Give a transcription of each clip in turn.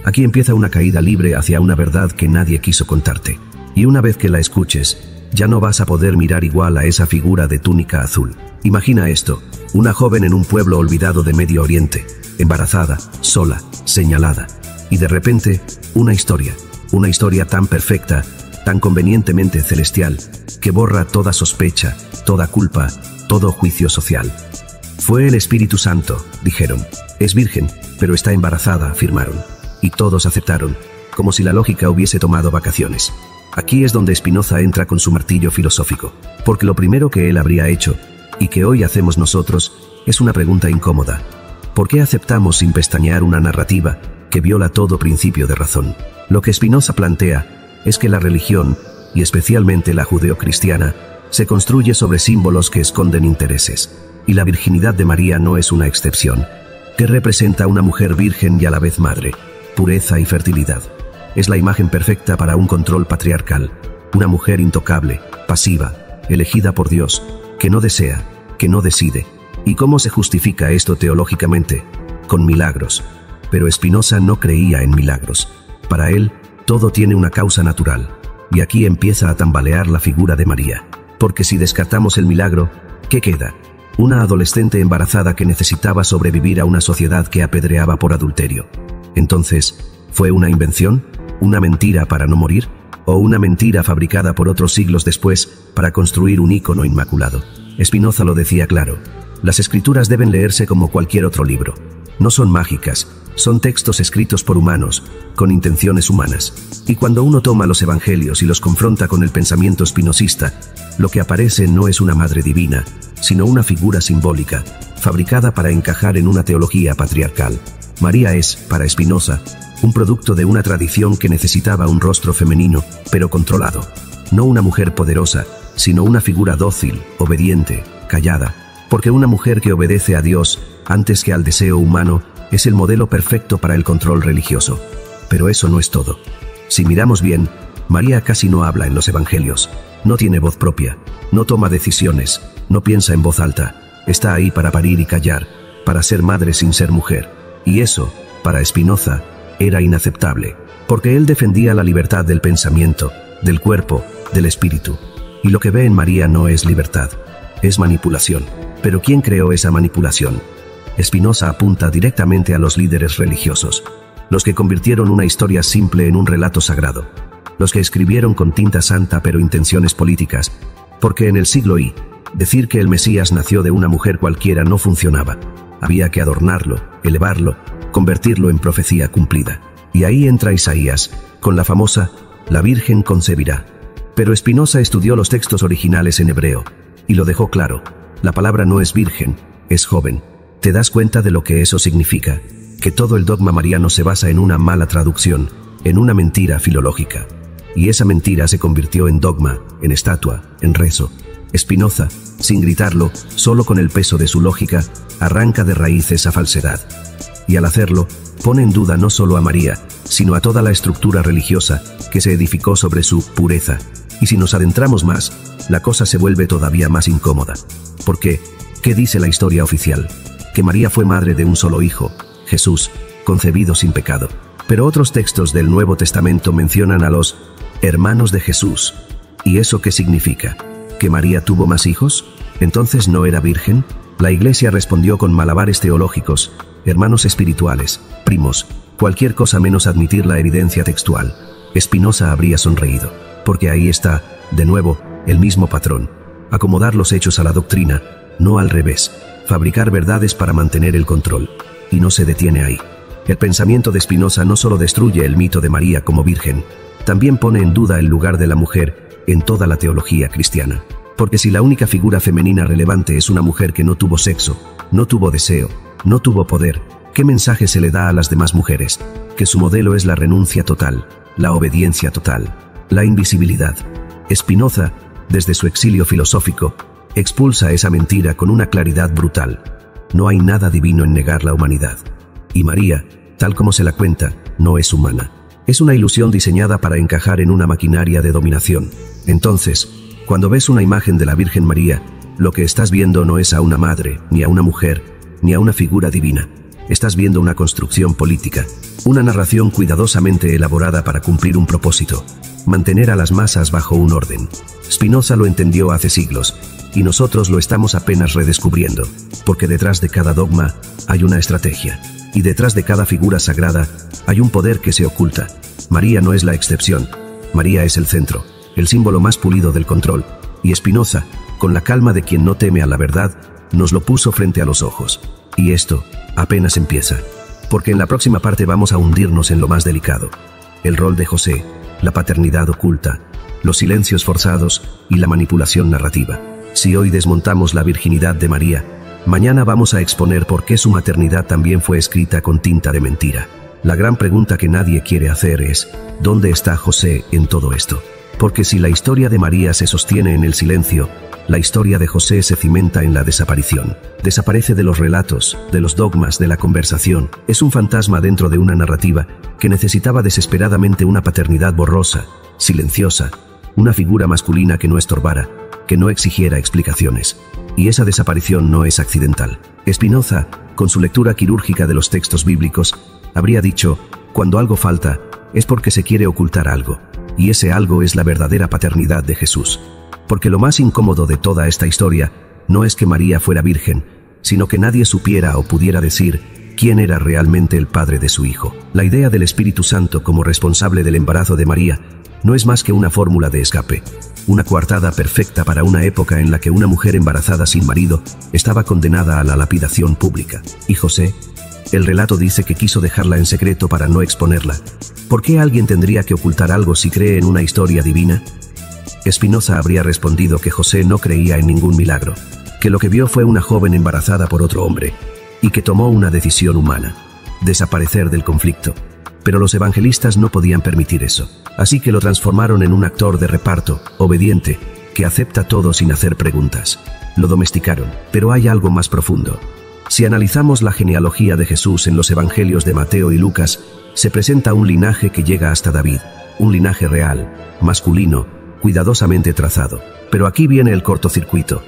Aquí empieza una caída libre hacia una verdad que nadie quiso contarte. Y una vez que la escuches, ya no vas a poder mirar igual a esa figura de túnica azul. Imagina esto, una joven en un pueblo olvidado de Medio Oriente, embarazada, sola, señalada. Y de repente, una historia tan perfecta, tan convenientemente celestial, que borra toda sospecha, toda culpa, todo juicio social. Fue el Espíritu Santo, dijeron. Es virgen, pero está embarazada, afirmaron. Y todos aceptaron, como si la lógica hubiese tomado vacaciones. Aquí es donde Spinoza entra con su martillo filosófico, porque lo primero que él habría hecho, y que hoy hacemos nosotros, es una pregunta incómoda. ¿Por qué aceptamos sin pestañear una narrativa que viola todo principio de razón? Lo que Spinoza plantea es que la religión, y especialmente la judeocristiana, se construye sobre símbolos que esconden intereses, y la virginidad de María no es una excepción. ¿Qué representa una mujer virgen y a la vez madre? Pureza y fertilidad. Es la imagen perfecta para un control patriarcal, una mujer intocable, pasiva, elegida por Dios, que no desea, que no decide. ¿Y cómo se justifica esto teológicamente? Con milagros. Pero Spinoza no creía en milagros. Para él, todo tiene una causa natural. Y aquí empieza a tambalear la figura de María. Porque si descartamos el milagro, ¿qué queda? Una adolescente embarazada que necesitaba sobrevivir a una sociedad que apedreaba por adulterio. Entonces, ¿fue una invención? ¿Una mentira para no morir? ¿O una mentira fabricada por otros siglos después para construir un ícono inmaculado? Spinoza lo decía claro. Las escrituras deben leerse como cualquier otro libro. No son mágicas, son textos escritos por humanos, con intenciones humanas. Y cuando uno toma los evangelios y los confronta con el pensamiento spinozista, lo que aparece no es una madre divina, sino una figura simbólica, fabricada para encajar en una teología patriarcal. María es, para Spinoza, un producto de una tradición que necesitaba un rostro femenino, pero controlado. No una mujer poderosa, sino una figura dócil, obediente, callada. Porque una mujer que obedece a Dios, antes que al deseo humano, es el modelo perfecto para el control religioso. Pero eso no es todo. Si miramos bien, María casi no habla en los evangelios. No tiene voz propia, no toma decisiones, no piensa en voz alta. Está ahí para parir y callar, para ser madre sin ser mujer. Y eso, para Spinoza, era inaceptable, porque él defendía la libertad del pensamiento, del cuerpo, del espíritu. Y lo que ve en María no es libertad, es manipulación. Pero ¿quién creó esa manipulación? Spinoza apunta directamente a los líderes religiosos, los que convirtieron una historia simple en un relato sagrado, los que escribieron con tinta santa pero intenciones políticas, porque en el siglo I, decir que el Mesías nació de una mujer cualquiera no funcionaba. Había que adornarlo, elevarlo, convertirlo en profecía cumplida. Y ahí entra Isaías, con la famosa, la Virgen concebirá. Pero Spinoza estudió los textos originales en hebreo, y lo dejó claro. La palabra no es virgen, es joven. ¿Te das cuenta de lo que eso significa? Que todo el dogma mariano se basa en una mala traducción, en una mentira filológica. Y esa mentira se convirtió en dogma, en estatua, en rezo. Spinoza, sin gritarlo, solo con el peso de su lógica, arranca de raíz esa falsedad. Y al hacerlo, pone en duda no solo a María, sino a toda la estructura religiosa que se edificó sobre su pureza. Y si nos adentramos más, la cosa se vuelve todavía más incómoda. Porque, ¿qué dice la historia oficial? Que María fue madre de un solo hijo, Jesús, concebido sin pecado. Pero otros textos del Nuevo Testamento mencionan a los hermanos de Jesús. ¿Y eso qué significa? ¿Que María tuvo más hijos? ¿Entonces no era virgen? La Iglesia respondió con malabares teológicos, hermanos espirituales, primos, cualquier cosa menos admitir la evidencia textual. Spinoza habría sonreído, porque ahí está, de nuevo, el mismo patrón. Acomodar los hechos a la doctrina, no al revés. Fabricar verdades para mantener el control. Y no se detiene ahí. El pensamiento de Spinoza no solo destruye el mito de María como virgen, también pone en duda el lugar de la mujer en toda la teología cristiana. Porque si la única figura femenina relevante es una mujer que no tuvo sexo, no tuvo deseo, no tuvo poder, ¿qué mensaje se le da a las demás mujeres? Que su modelo es la renuncia total, la obediencia total, la invisibilidad. Spinoza, desde su exilio filosófico, expulsa esa mentira con una claridad brutal. No hay nada divino en negar la humanidad. Y María, tal como se la cuenta, no es humana. Es una ilusión diseñada para encajar en una maquinaria de dominación. Entonces, cuando ves una imagen de la Virgen María, lo que estás viendo no es a una madre, ni a una mujer, ni a una figura divina. estás viendo una construcción política, una narración cuidadosamente elaborada para cumplir un propósito, mantener a las masas bajo un orden. Spinoza lo entendió hace siglos, y nosotros lo estamos apenas redescubriendo, porque detrás de cada dogma hay una estrategia, y detrás de cada figura sagrada hay un poder que se oculta. María no es la excepción, María es el centro, el símbolo más pulido del control, y Spinoza, con la calma de quien no teme a la verdad, nos lo puso frente a los ojos. Y esto apenas empieza, porque en la próxima parte vamos a hundirnos en lo más delicado: el rol de José, la paternidad oculta, los silencios forzados y la manipulación narrativa. Si hoy desmontamos la virginidad de María, mañana vamos a exponer por qué su maternidad también fue escrita con tinta de mentira. La gran pregunta que nadie quiere hacer es: ¿dónde está José en todo esto? Porque si la historia de María se sostiene en el silencio, la historia de José se cimenta en la desaparición. Desaparece de los relatos, de los dogmas, de la conversación. Es un fantasma dentro de una narrativa que necesitaba desesperadamente una paternidad borrosa, silenciosa, una figura masculina que no estorbara, que no exigiera explicaciones. Y esa desaparición no es accidental. Spinoza, con su lectura quirúrgica de los textos bíblicos, habría dicho: cuando algo falta, es porque se quiere ocultar algo. Y ese algo es la verdadera paternidad de Jesús. Porque lo más incómodo de toda esta historia no es que María fuera virgen, sino que nadie supiera o pudiera decir quién era realmente el padre de su hijo. La idea del Espíritu Santo como responsable del embarazo de María no es más que una fórmula de escape, una coartada perfecta para una época en la que una mujer embarazada sin marido estaba condenada a la lapidación pública. ¿Y José? El relato dice que quiso dejarla en secreto para no exponerla. ¿Por qué alguien tendría que ocultar algo si cree en una historia divina? Spinoza habría respondido que José no creía en ningún milagro, que lo que vio fue una joven embarazada por otro hombre, y que tomó una decisión humana: desaparecer del conflicto. Pero los evangelistas no podían permitir eso, así que lo transformaron en un actor de reparto, obediente, que acepta todo sin hacer preguntas. Lo domesticaron, pero hay algo más profundo. Si analizamos la genealogía de Jesús en los evangelios de Mateo y Lucas, se presenta un linaje que llega hasta David, un linaje real, masculino, cuidadosamente trazado. Pero aquí viene el cortocircuito.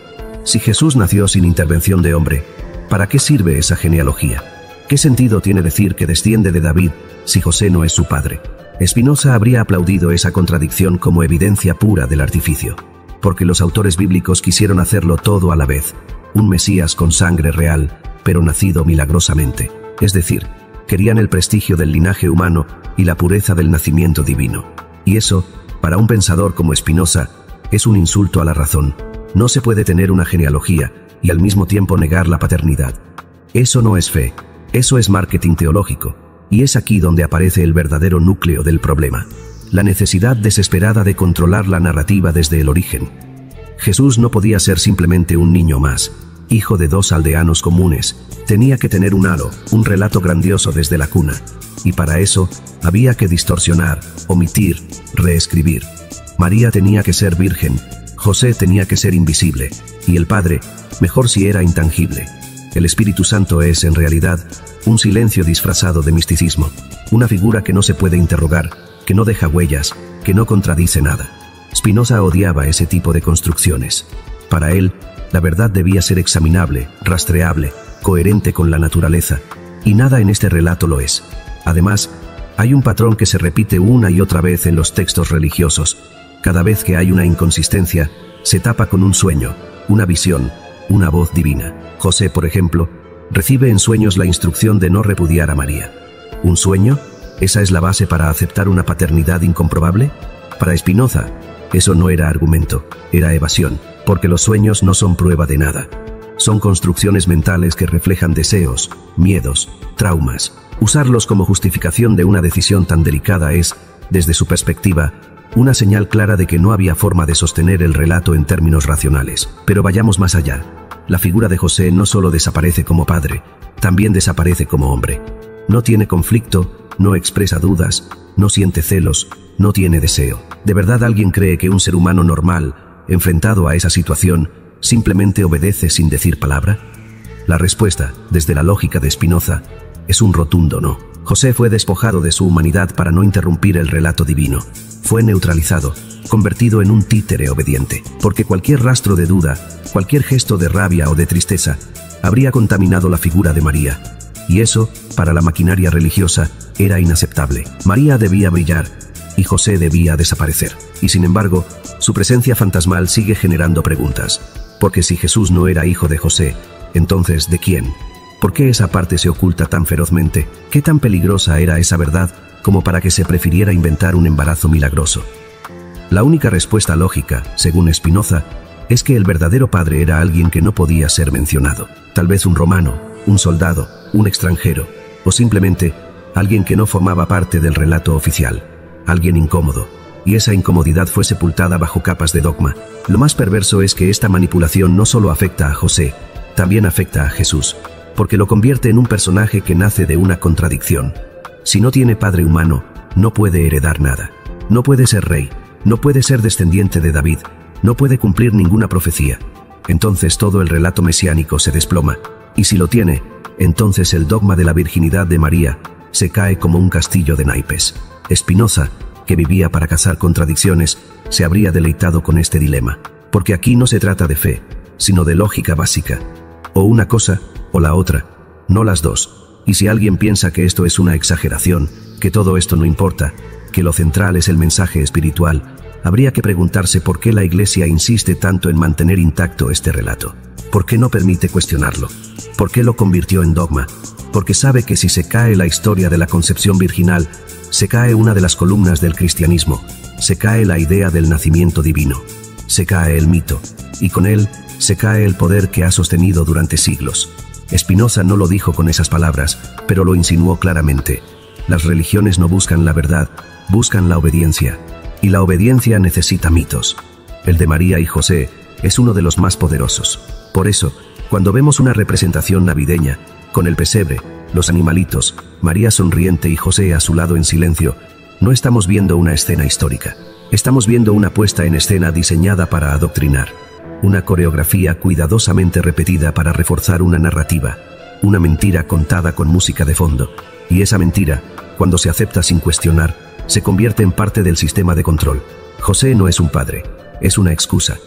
Si Jesús nació sin intervención de hombre, ¿para qué sirve esa genealogía? ¿Qué sentido tiene decir que desciende de David si José no es su padre? Spinoza habría aplaudido esa contradicción como evidencia pura del artificio, porque los autores bíblicos quisieron hacerlo todo a la vez: un Mesías con sangre real, pero nacido milagrosamente. Es decir, querían el prestigio del linaje humano y la pureza del nacimiento divino. Y eso, para un pensador como Spinoza, es un insulto a la razón. No se puede tener una genealogía y al mismo tiempo negar la paternidad. Eso no es fe, eso es marketing teológico. Y es aquí donde aparece el verdadero núcleo del problema: la necesidad desesperada de controlar la narrativa desde el origen. Jesús no podía ser simplemente un niño más, hijo de dos aldeanos comunes. Tenía que tener un halo, un relato grandioso desde la cuna. Y para eso, había que distorsionar, omitir, reescribir. María tenía que ser virgen, José tenía que ser invisible, y el Padre, mejor si era intangible. El Espíritu Santo es, en realidad, un silencio disfrazado de misticismo, una figura que no se puede interrogar, que no deja huellas, que no contradice nada. Spinoza odiaba ese tipo de construcciones. Para él, la verdad debía ser examinable, rastreable, coherente con la naturaleza, y nada en este relato lo es. Además, hay un patrón que se repite una y otra vez en los textos religiosos. Cada vez que hay una inconsistencia, se tapa con un sueño, una visión, una voz divina. José, por ejemplo, recibe en sueños la instrucción de no repudiar a María. ¿Un sueño? ¿Esa es la base para aceptar una paternidad incomprobable? Para Spinoza, eso no era argumento, era evasión, porque los sueños no son prueba de nada. Son construcciones mentales que reflejan deseos, miedos, traumas. Usarlos como justificación de una decisión tan delicada es, desde su perspectiva, una señal clara de que no había forma de sostener el relato en términos racionales. Pero vayamos más allá. La figura de José no solo desaparece como padre, también desaparece como hombre. No tiene conflicto, no expresa dudas, no siente celos, no tiene deseo. ¿De verdad alguien cree que un ser humano normal, enfrentado a esa situación, simplemente obedece sin decir palabra? La respuesta, desde la lógica de Spinoza, es un rotundo no. José fue despojado de su humanidad para no interrumpir el relato divino. Fue neutralizado, convertido en un títere obediente, porque cualquier rastro de duda, cualquier gesto de rabia o de tristeza, habría contaminado la figura de María. y eso, para la maquinaria religiosa, era inaceptable. María debía brillar, y José debía desaparecer. Y sin embargo, su presencia fantasmal sigue generando preguntas. Porque si Jesús no era hijo de José, entonces ¿de quién? ¿Por qué esa parte se oculta tan ferozmente? ¿Qué tan peligrosa era esa verdad como para que se prefiriera inventar un embarazo milagroso? La única respuesta lógica, según Spinoza, es que el verdadero padre era alguien que no podía ser mencionado. Tal vez un romano, un soldado, un extranjero, o simplemente alguien que no formaba parte del relato oficial. Alguien incómodo. Y esa incomodidad fue sepultada bajo capas de dogma. Lo más perverso es que esta manipulación no solo afecta a José, también afecta a Jesús, porque lo convierte en un personaje que nace de una contradicción. Si no tiene padre humano, no puede heredar nada. No puede ser rey, no puede ser descendiente de David, no puede cumplir ninguna profecía. Entonces todo el relato mesiánico se desploma, y si lo tiene, entonces el dogma de la virginidad de María se cae como un castillo de naipes. Spinoza, que vivía para cazar contradicciones, se habría deleitado con este dilema, porque aquí no se trata de fe, sino de lógica básica. O una cosa, o la otra, no las dos. Y si alguien piensa que esto es una exageración, que todo esto no importa, que lo central es el mensaje espiritual, habría que preguntarse por qué la Iglesia insiste tanto en mantener intacto este relato. ¿Por qué no permite cuestionarlo? ¿Por qué lo convirtió en dogma? Porque sabe que si se cae la historia de la concepción virginal, se cae una de las columnas del cristianismo, se cae la idea del nacimiento divino, se cae el mito, y con él se cae el poder que ha sostenido durante siglos. Spinoza no lo dijo con esas palabras, pero lo insinuó claramente. Las religiones no buscan la verdad, buscan la obediencia, y la obediencia necesita mitos. El de María y José es uno de los más poderosos. Por eso, cuando vemos una representación navideña, con el pesebre, los animalitos, María sonriente y José a su lado en silencio, no estamos viendo una escena histórica. Estamos viendo una puesta en escena diseñada para adoctrinar. Una coreografía cuidadosamente repetida para reforzar una narrativa. Una mentira contada con música de fondo. Y esa mentira, cuando se acepta sin cuestionar, se convierte en parte del sistema de control. José no es un padre, es una excusa.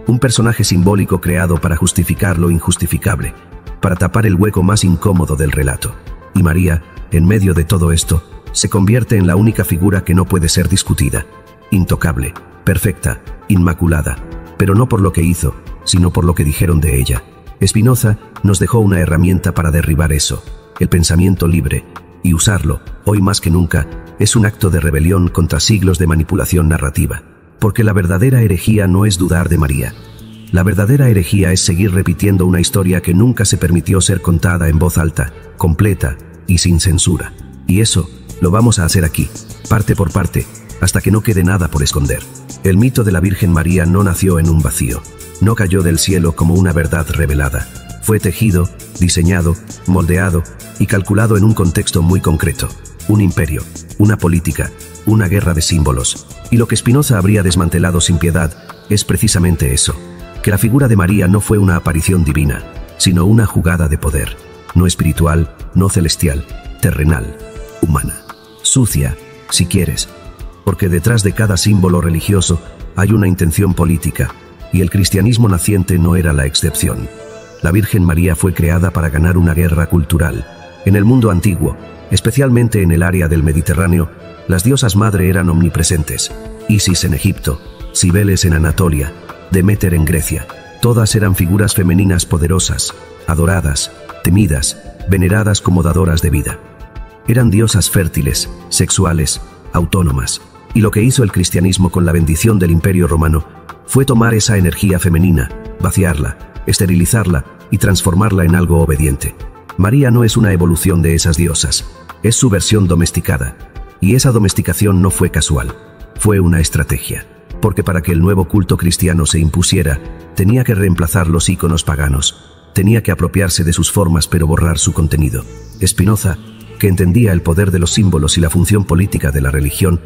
Un personaje simbólico creado para justificar lo injustificable, para tapar el hueco más incómodo del relato. Y María, en medio de todo esto, se convierte en la única figura que no puede ser discutida. Intocable, perfecta, inmaculada, pero no por lo que hizo, sino por lo que dijeron de ella. Spinoza nos dejó una herramienta para derribar eso, el pensamiento libre, y usarlo, hoy más que nunca, es un acto de rebelión contra siglos de manipulación narrativa. Porque la verdadera herejía no es dudar de María. La verdadera herejía es seguir repitiendo una historia que nunca se permitió ser contada en voz alta, completa y sin censura. Y eso lo vamos a hacer aquí, parte por parte, hasta que no quede nada por esconder. El mito de la Virgen María no nació en un vacío, no cayó del cielo como una verdad revelada. Fue tejido, diseñado, moldeado y calculado en un contexto muy concreto. Un imperio, una política, una guerra de símbolos. Y lo que Spinoza habría desmantelado sin piedad es precisamente eso, que la figura de María no fue una aparición divina, sino una jugada de poder, no espiritual, no celestial, terrenal, humana, sucia, si quieres, porque detrás de cada símbolo religioso hay una intención política, y el cristianismo naciente no era la excepción. La Virgen María fue creada para ganar una guerra cultural. En el mundo antiguo, especialmente en el área del Mediterráneo, las diosas madre eran omnipresentes. Isis en Egipto, Cibeles en Anatolia, Deméter en Grecia. Todas eran figuras femeninas poderosas, adoradas, temidas, veneradas como dadoras de vida. Eran diosas fértiles, sexuales, autónomas. Y lo que hizo el cristianismo con la bendición del Imperio Romano fue tomar esa energía femenina, vaciarla, esterilizarla y transformarla en algo obediente. María no es una evolución de esas diosas, es su versión domesticada. Y esa domesticación no fue casual, fue una estrategia. Porque para que el nuevo culto cristiano se impusiera, tenía que reemplazar los íconos paganos, tenía que apropiarse de sus formas pero borrar su contenido. Spinoza, que entendía el poder de los símbolos y la función política de la religión,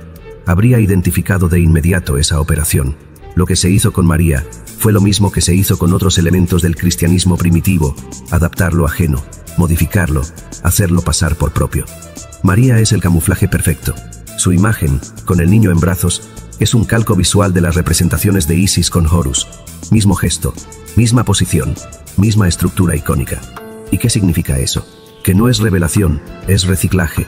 habría identificado de inmediato esa operación. Lo que se hizo con María fue lo mismo que se hizo con otros elementos del cristianismo primitivo, adaptar lo ajeno, modificarlo, hacerlo pasar por propio. María es el camuflaje perfecto. Su imagen, con el niño en brazos, es un calco visual de las representaciones de Isis con Horus. Mismo gesto, misma posición, misma estructura icónica. ¿Y qué significa eso? que no es revelación, es reciclaje.